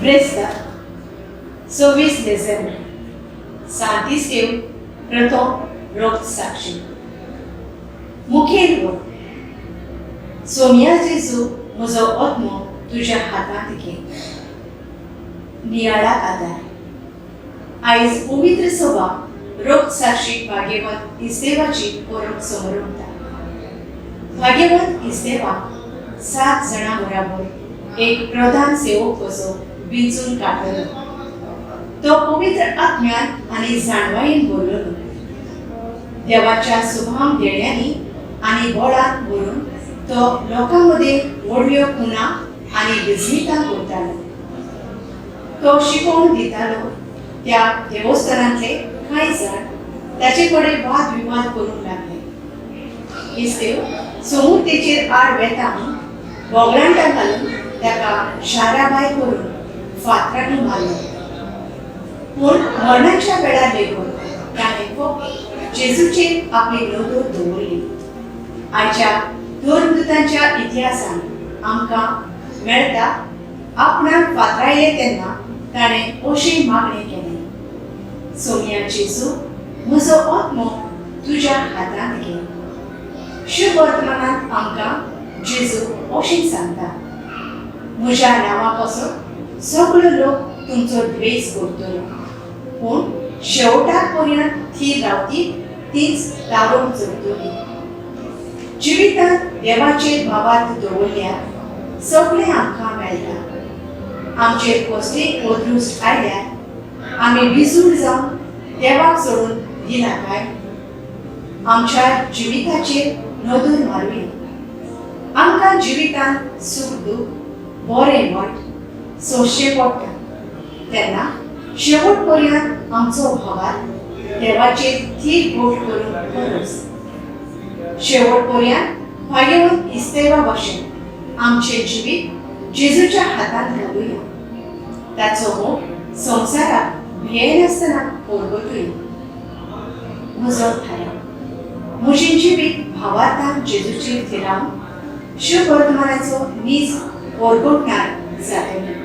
ब्रेस्तार 26 डिसेंबर सांतिस्तेव प्रथम रोक्त साक्षी मुखेल वत सोनिया जेजू म्हजो आत्मो तुज्या हातांत घे नियाळा आदार आयज पवित्र सभा रोक्त साक्षी भाग्यवंत इस्तेवाची परब समोर उरता भाग्यवंत इस्तेवा 7 जाणां बरोबर एक प्रधान सेवक कसो विंचून काडलो तो पवित्र आत्म्यान आनी जाणवायेन भरलो देवाच्या शुभाम देण्यांनी आनी बळान भरून तो लोकांमध्ये व्हडल्यो खुणा आनी विजमितां करतालो तो शिकोवन दितालो त्या देवस्थानांतले कांय जाण ताचे कडेन वाद विवाद करूंक लागले इस्तेव समूर्तेचेर आड वेता बोगलांटा घालून ताका शारा भायर करून फातरांनी मारलो पूण मरणाच्या वेळार लेगून ताणें फकत जेजूचेर आपली नदर दवरली आयच्या धर्मदूतांच्या इतिहासान आमकां मेळटा आपणाक फातरायले तेन्ना ताणें अशी मागणी केली सोनिया जेजू म्हजो आत्मो तुज्या हातांत घे शुभ वर्तमानांत आमकां जेजू अशें सांगता म्हज्या नांवा पासून सगळो लोक तुमचो द्वेष करतलो पूण शेवटाक पर्यंत ती रावती तीच तारून चलतली जिवितांत देवाचेर भावार्थ दवरल्यार सगळें आमकां मेळटा आमचेर कसलीय अदृश्ट आयल्यार आमी विसूड जावन देवाक सोडून दिना काय आमच्या जिविताचेर नदर मारूया आमकां जिवितांत सूख दूख बरें वायट सोंसचें पडटा तेन्ना शेवट पर्यंत आमचो भावार्थ देवाचेर थीर गोट करून करस शेवट पर्यंत भाग्यवंत इस्तेवा भाशेन आमचें जिवीत जेजूच्या हातांत घालुया ताचो मोग संवसाराक भियेनासतना परगटुया म्हजो थाराव म्हजें जिवीत भावार्थान जेजूचेर थिरावन शुभ वर्तमानाचो नीज परगटणार जातलें